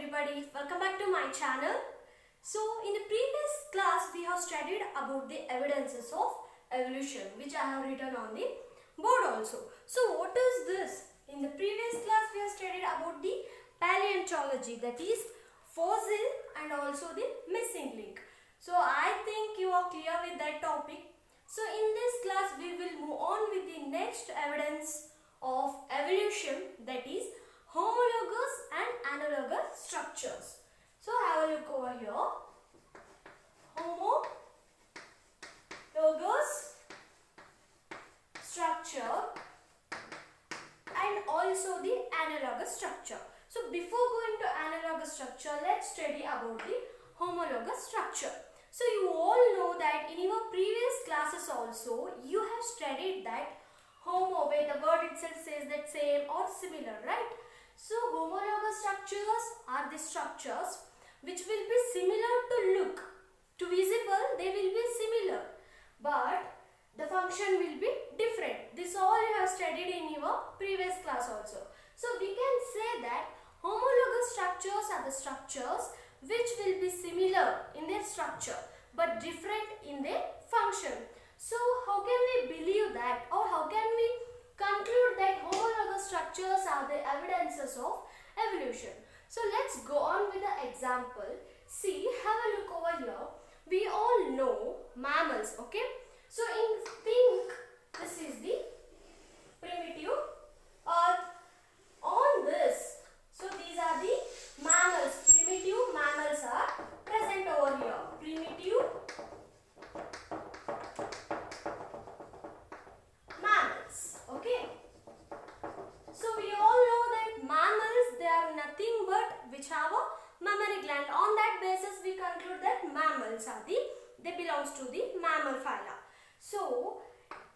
everybody, welcome back to my channel. So in the previous class we have studied about the evidences of evolution, which I have written on the board also. So what is this? In the previous class we have studied about the paleontology, that is fossil and also the missing link. So I think you are clear with that topic. So in this class we will move on with the next evidence of evolution, that is homologous and analogous structures. So have a look over here. Homologous structure and also the analogous structure. So before going to analogous structure, let's study about the homologous structure. So you all know that in your previous classes also you have studied that homo, where the word itself says that same or similar, right? So homologous structures are the structures which will be similar to look. To visible they will be similar, but the function will be different. This all you have studied in your previous class also. So we can say that homologous structures are the structures which will be similar in their structure but different in their function. So how can we believe that, or how can we conclude that homologous structures are the evidences of evolution? So let's go on with the example. See, have a look over here. We all know mammals, okay? So in pink, this is the primitive earth. On this, so these are the mammals. Primitive mammals are present over here. Primitive mammals, okay? So we all know that mammals, they are nothing but which have a mammary gland. On that basis we conclude that mammals are they belongs to the mammal phyla. So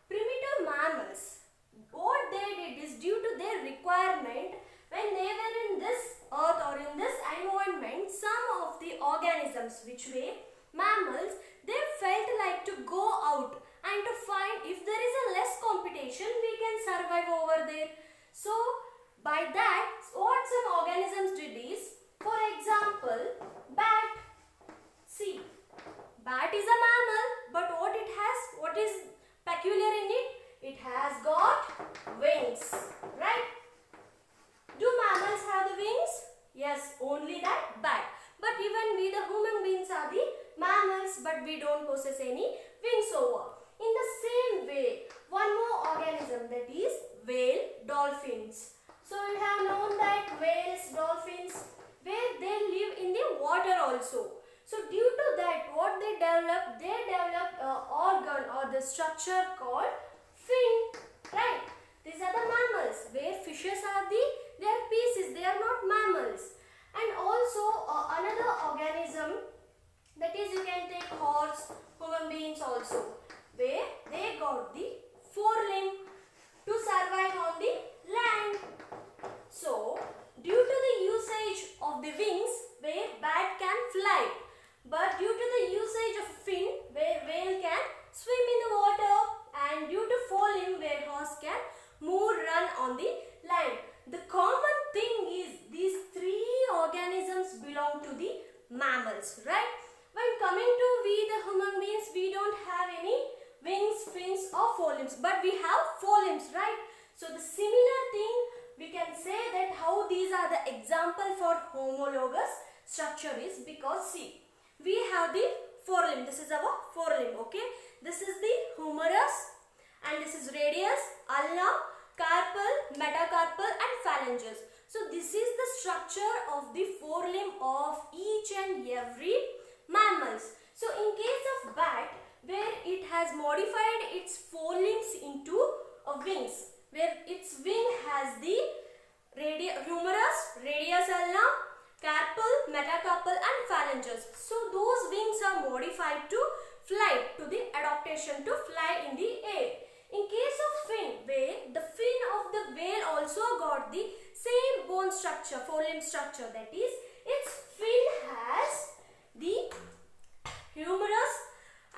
primitive mammals, what they did is, due to their requirement, when they were in this earth or in this environment, some of the organisms which were mammals, they felt like to go out and to find if there is a less competition, we can survive over there. So by that, what some organisms did is, for example, bat. See, bat is a mammal, but what is peculiar in it? It has got wings, right? Do mammals have the wings? Yes, only that bat. But even we, the human beings, are the mammals, but we don't possess any wings over. In the same way, one more organism, that is whale, dolphins. So you have known that whales, dolphins, where they live in the water also. So due to that, what they developed an organ or the structure called fin, right? These are the mammals, where fishes are they are species, they are not mammals. And also another organism, that is, you can take horse, human beings also, where they got the forelimb to survive on the land. So due to the usage of the wings, where bat can fly, but due to the usage of fin, where whale can swim in the water, and due to forelimb, where horse can run on the land. The common thing is these three organisms belong to the mammals, right? When coming to we, the human beings, we don't have any wings, fins or forelimbs, but we have forelimbs, right? So the similar thing we can say that how these are the example for homologous structure is, because see, we have the forelimb. This is our forelimb, okay? This is the humerus and this is radius, ulna, carpal, metacarpal and phalanges. So this is the structure of the forelimb of each and every mammals. So in case of bat, where it has modified its forelimbs into wings, where its wing has the humerus, radius, ulna, carpal, metacarpal and phalanges. So those wings are modified to fly, to the adaptation to fly in the air. In case of fin, where the fin of the whale also got the same bone structure, forelimb structure, that is, its fin has the humerus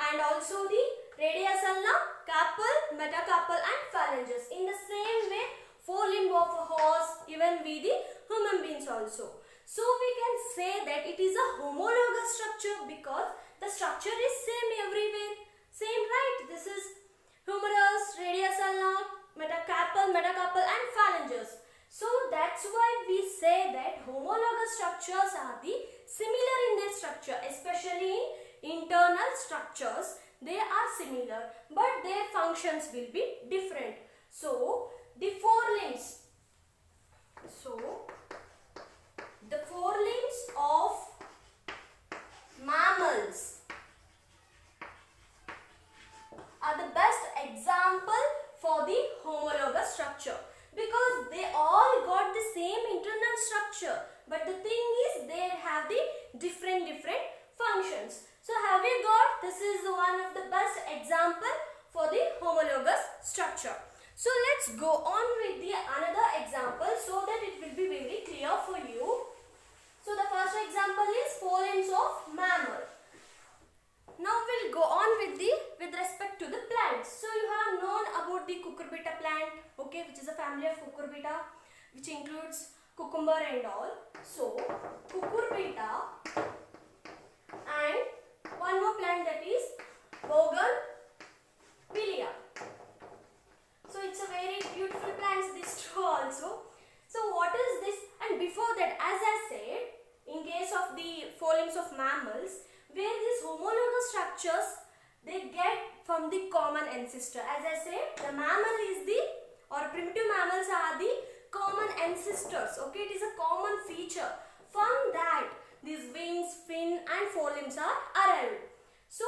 and also the radius, ulna, carpal, metacarpal and phalanges. In the same way, forelimb of a horse, even we the human beings also. So we can say that it is a homologous structure because the structure is same everywhere. Same, right? This is humerus, radius ulna, metacarpal, and phalanges. So that's why we say that homologous structures are the similar in their structure, especially in internal structures. They are similar, but their functions will be different. So the forelimbs. The forelimbs of mammals are the best example for the homologous structure because they all got the same internal structure, but the thing is they have the different functions. So have you got? This is one of the best example for the homologous structure. So let's go on with the another example so that it will be very clear for you. So the first example is forelimbs of mammal. Now we'll go on with respect to the plants. So you have known about the cucurbita plant, okay, which is a family of cucurbita, which includes cucumber and all. So cucurbita and one more plant, that is bougainvillea. So it's a very beautiful plant, these two also. So what is this? And before that, as I said, in case of the forelimbs of mammals, where these homologous structures they get from the common ancestor. As I said, the mammal is primitive mammals are the common ancestors. Okay, it is a common feature. From that, these wings, fin and forelimbs are arrived. So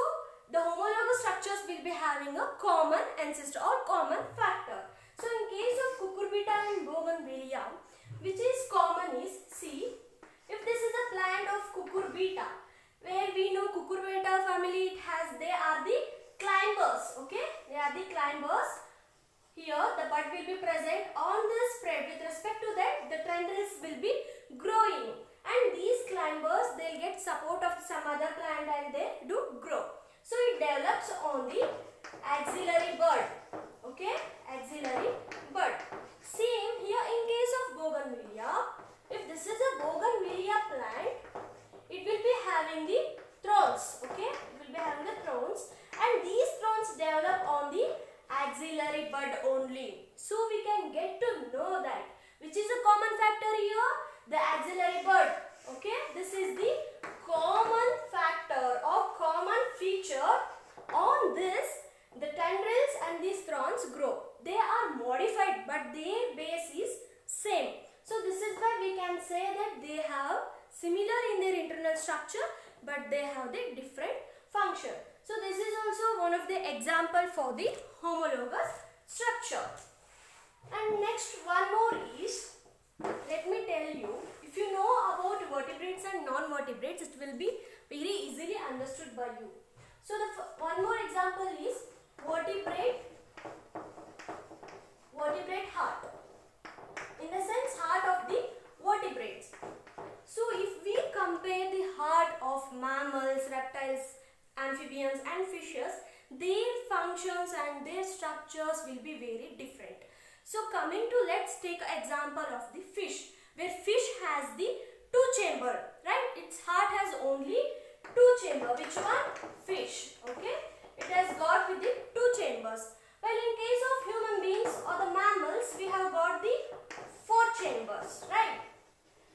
the homologous structures will be having a common ancestor or common factor. So in case of cucurbita and bougainvillea, which is common is, see, if this is a plant of cucurbita, where we know cucurbita family, they are the climbers, okay, they are the climbers. Here the bud will be present on the spread. With respect to that, the tendrils will be growing, and these climbers they'll get support of some other plant and they do grow. So it develops on the axillary bud, okay, axillary bud. Same here in case of bougainvillea. If this is a bougainvillea plant, it will be having the thorns, okay, it will be having the thorns, and these thorns develop on the axillary bud only. So we can get to know that which is a common factor here, the axillary bud, okay, this is the common factor or common feature. On this, the tendrils and these thorns grow. They are modified, but their base is same. So this is why we can say that they have similar in their internal structure, but they have the different function. So this is also one of the example for the homologous structure. And next one more is, let me tell you, if you know about vertebrates and non-vertebrates, it will be very easily understood by you. So the one more example is vertebrate heart. In the sense, heart of the vertebrates. So if we compare the heart of mammals, reptiles, amphibians and fishes, their functions and their structures will be very different. So coming to, let's take an example of the fish, where fish has the two chamber, right? Its heart has only two chamber. Which one? Fish, okay? It has got with the two chambers. Well, in case of human beings or the mammals, we have got the four chambers, right?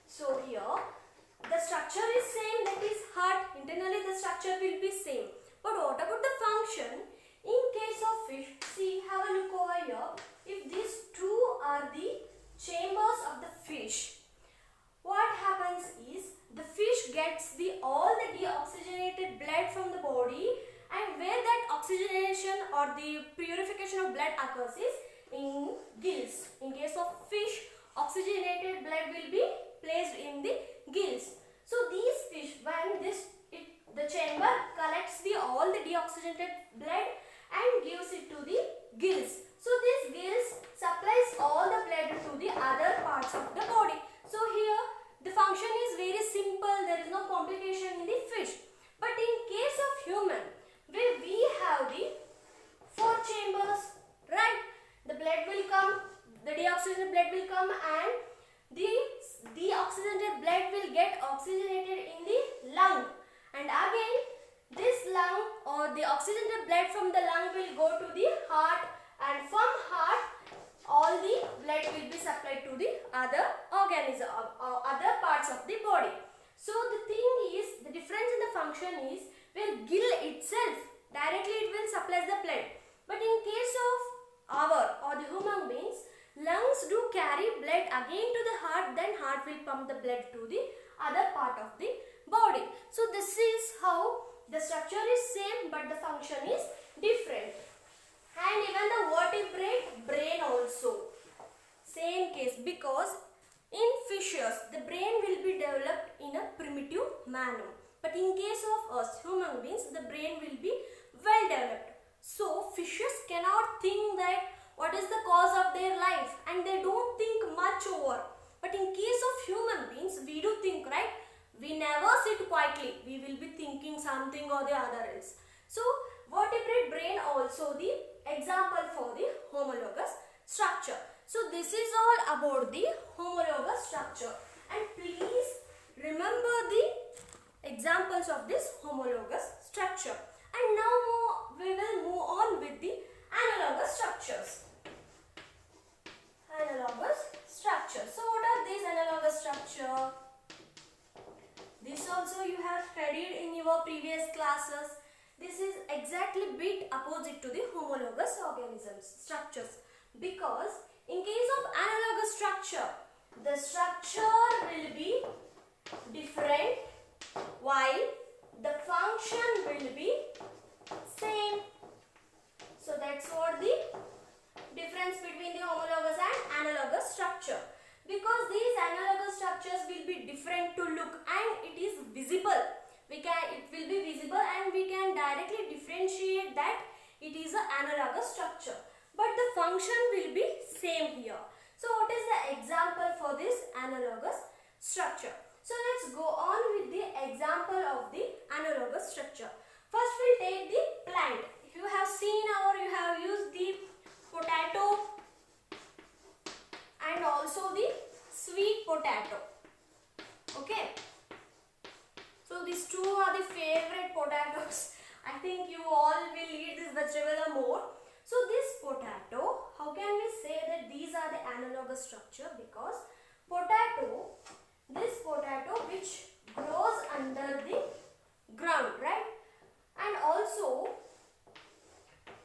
So here, the structure is same, that is heart. Internally the structure will be same. But what about the function? In case of fish, see, have a look over here. If these two are the chambers of the fish, what happens is the fish gets all the deoxygenated blood from the body, and where that oxygenation or the purification of blood occurs is in gills. In case of fish, oxygenated blood will be placed in the gills. So these fish, when the chamber collects all the deoxygenated blood and gives it to the gills. So these gills supplies all the blood to the other parts of the body. So here the function is very simple. There is no complication in the fish. But in case of human, where we have the four chambers, right? The blood will come, the deoxygenated blood will come, and the deoxygenated blood will get oxygenated in the lung, and again this lung or the oxygenated blood from the lung will go to the heart, and from heart all the blood will be supplied to the other organism or other parts of the body. So the thing is, the difference in the function is where gill itself directly it will supply the blood, but in case of our or the human beings, lungs do carry blood again to the heart, then heart will pump the blood to the other part of the body. So this is how the structure is same but the function is different. And even the vertebrate brain also same case, because in fishes the brain will be developed in a primitive manner, but in case of us human beings the brain will be well developed. So fishes cannot think that what is the cause of their life, and they don't think much over. But in case of human beings, we do think, right? We never sit quietly. We will be thinking something or the other else. So vertebrate brain also the example for the homologous structure. So this is all about the homologous structure, and please remember the examples of this homologous structure. And now we will move on with the analogous structures. Analogous structure. So what are these analogous structure? This also you have studied in your previous classes. This is exactly bit opposite to the homologous organisms structures, because in case of analogous structure, the structure will be different while the function will be same. So that's what the difference between the homologous and analogous structure, because these analogous structures will be different to look and it is visible. It will be visible and we can directly differentiate that it is an analogous structure, but the function will be same here. So what is the example for this analogous structure? So let's go on with the example of the analogous structure. First we'll take the plant. You have seen or you have used the potato and also the sweet potato. Okay. So these two are the favorite potatoes. I think you all will eat this vegetable more. So this potato, how can we say that these are the analogous structure? Because potato, this potato which grows under the ground, right? And also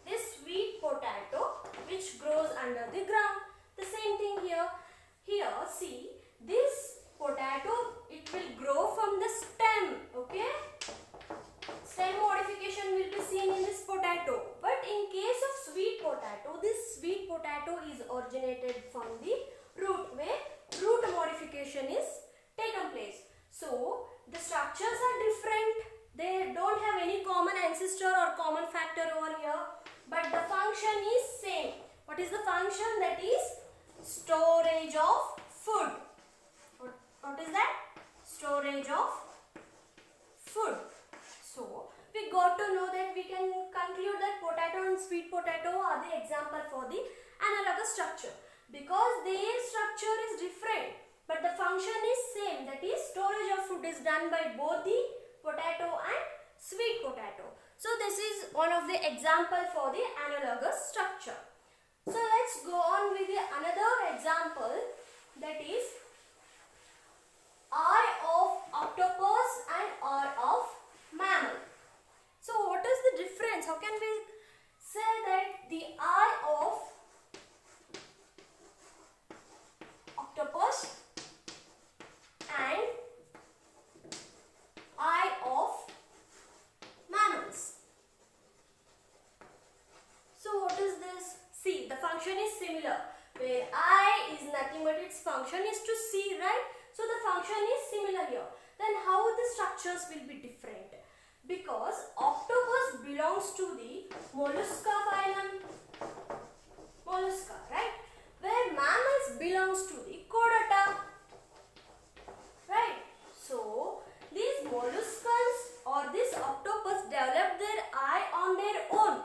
this sweet potato which grows under the ground. The same thing here. Here, see, this potato, it will grow from the stem, okay? Stem modification will be seen in this potato. But in case of sweet potato, this sweet potato is originated from the root, where root modification is taken place. So, the structures are different. They don't have any common ancestor or common factor over here. But the function is same. What is the function? That is storage of food. What is that? Storage of food. So, we got to know that we can conclude that potato and sweet potato are the example for the analogous structure, because their structure is different but the function is same, that is storage of food is done by both the potato and sweet potato. So, this is one of the example for the analogous structure. So, let's go on with the another example, that is eye of octopus and eye of mammal. So what is the difference? How can we say that the eye of octopus and eye of mammals? So what is this? See, the function is similar, where eye is nothing but its function is to see, right? So the function is similar here. Then how the structures will be different? Because octopus belongs to the mollusca phylum, mollusca, right? Where mammals belongs to the chordata, right? So these molluscans or this octopus develop their eye on their own.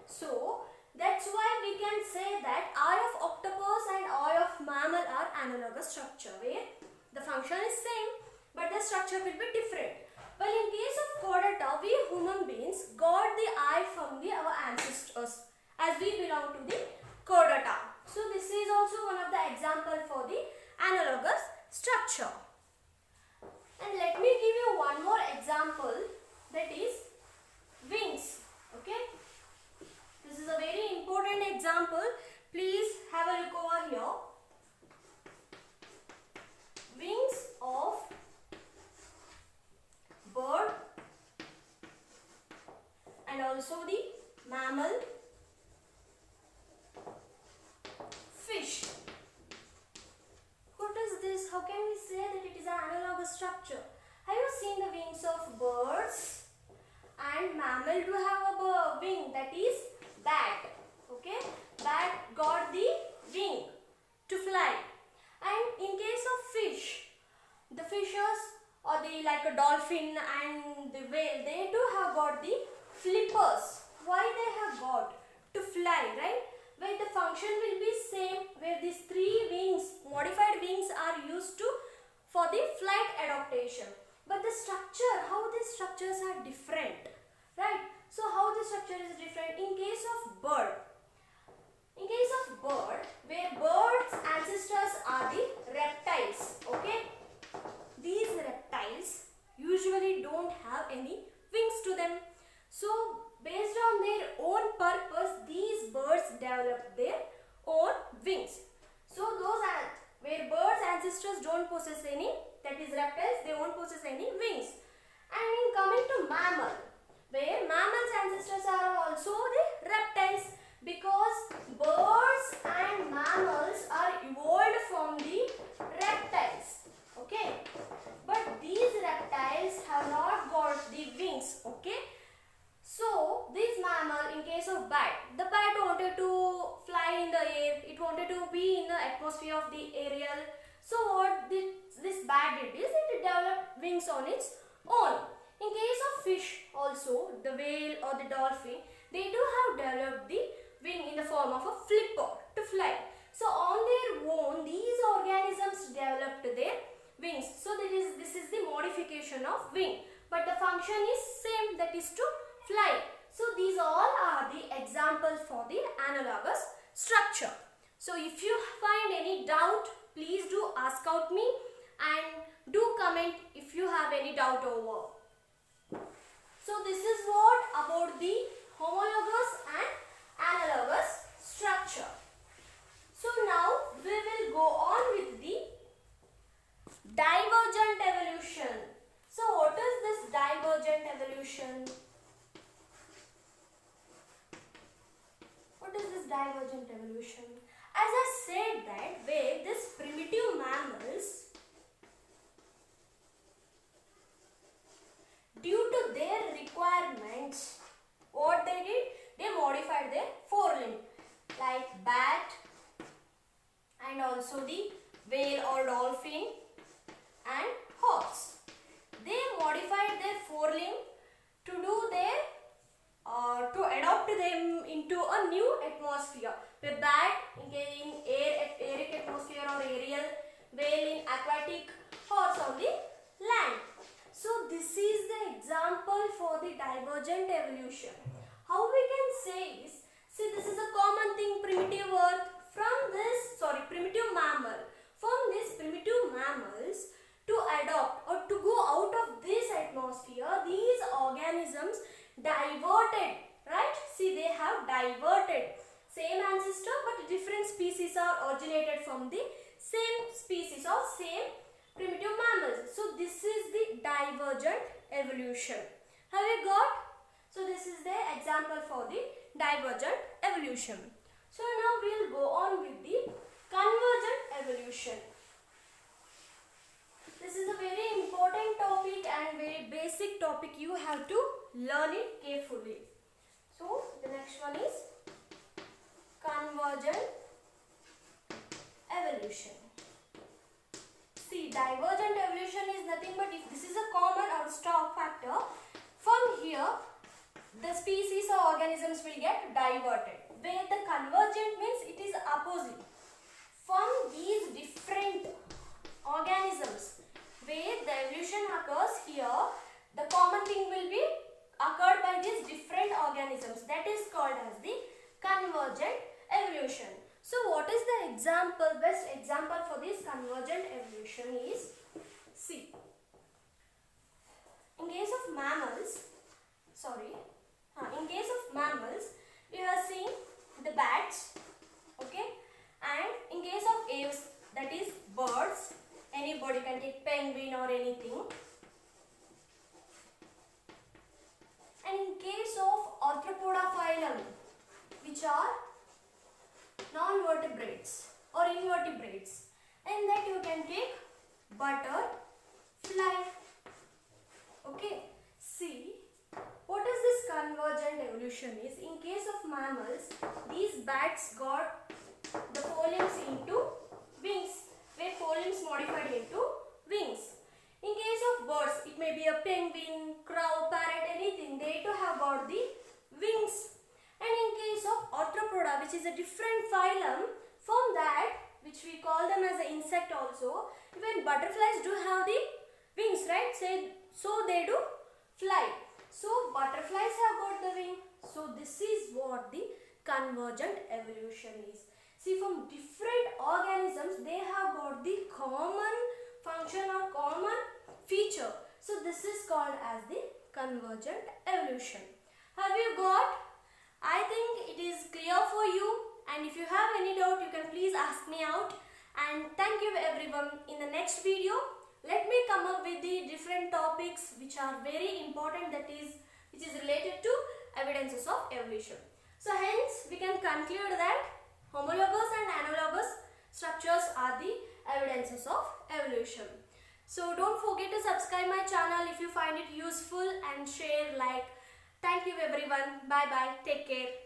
So that's why we can say that eye of octopus and eye of mammal are analogous structure, where the function is same but the structure will be different. Well, in case of chordata, we human beings got the eye from our ancestors as we belong to the chordata. So this is also one of the example for the analogous structure. And let me give you one more example, that is wings. Okay, this is a very important example. Please have a look over here. Wings of bird and also the mammal, fish. What is this? How can we say that it is an analogous structure? Have you seen the wings of birds? And mammal do have a wing, that is bat. Okay, bat got the wing to fly. And in case of fish, the fishes or the like a dolphin and the whale, they do have got the flippers. Why they have got? To fly, right? Where the function will be same, where these three wings, modified wings are used to for the flight adaptation. But the structure, how these structures are different, right? So how the structure is different in case of bird. In case of bird, where birds' ancestors are the reptiles, okay? These reptiles usually don't have any wings to them. So based on their own purpose, these birds develop their own wings. So those are where birds' ancestors don't possess any, that is reptiles, they won't possess any wings. And in coming to mammal, where mammals' ancestors are also the reptiles, because birds and mammals are evolved from the reptiles. Okay, but these reptiles have not got the wings. Okay, so this mammal, in case of bat, the bat wanted to fly in the air, it wanted to be in the atmosphere of the aerial. So what this bat did is it developed wings on its own. In case of fish also, the whale or the dolphin, they do have developed the wing in the form of a flipper to fly. So on their own, these organisms developed their wings. So this is the modification of wing, but the function is same, that is to fly. So these all are the examples for the analogous structure. So if you find any doubt, please do ask out me and do comment if you have any doubt over. So this is what about the homologous and analogous structure. So now we will go on with the divergent evolution. So what is this divergent evolution? What is this divergent evolution? As I said that where this primitive mammals, due to their requirements, what they did? They modified their forelimb, like bat and also the whale or dolphin and horse. They modified their forelimb to do their to adopt them into a new atmosphere. The bat in aeric atmosphere or aerial, whale in aquatic, horse on the land. So this is the example for the divergent evolution. How we can say is, see, this is a common thing, primitive earth, primitive mammal. From these primitive mammals to adopt or to go out of this atmosphere, these organisms diverted, right? See, they have diverted. Same ancestor but different species are originated from the same species or same primitive mammals. So this is the divergent evolution. Have you got? So this is the example for the divergent evolution. So now we will go on with the convergent evolution. This is a very important topic and very basic topic. You have to learn it carefully. So the next one is convergent evolution. See, divergent evolution is nothing but if this is a common or stock factor, from here the species or organisms will get diverted. Where the convergent means it is opposite. From these different organisms, where the evolution occurs here, the common thing will be occurred by these different organisms. That is called as the convergent evolution. So what is the example, best example for this convergent evolution is, see, in case of mammals, we have seen the bats, okay, and in case of aves, that is birds, anybody can take penguin or anything. And in case of Arthropoda phylum, which are non-vertebrates or invertebrates, and that you can take butterfly. Okay, see, what is this convergent evolution is? In case of mammals, these bats got the phylums into wings, where phylums modified into wings. In case of birds, it may be a penguin, crow, parrot, anything, they too have got the wings. And in case of Arthropoda, which is a different phylum from that, which we call them as an insect also, even butterflies do have the wings, right? So they do fly. So butterflies have got the wing. So this is what the convergent evolution is. See, from different organisms, they have got the common function or common feature. So this is called as the convergent evolution. Have you got? I think it is clear for you, and if you have any doubt, you can please ask me out. And thank you everyone. In the next video, let me come up with the different topics which are very important, which is related to evidences of evolution. So hence we can conclude that homologous and analogous structures are the evidences of evolution. So don't forget to subscribe my channel if you find it useful, and share, like. Thank you everyone. Bye bye. Take care.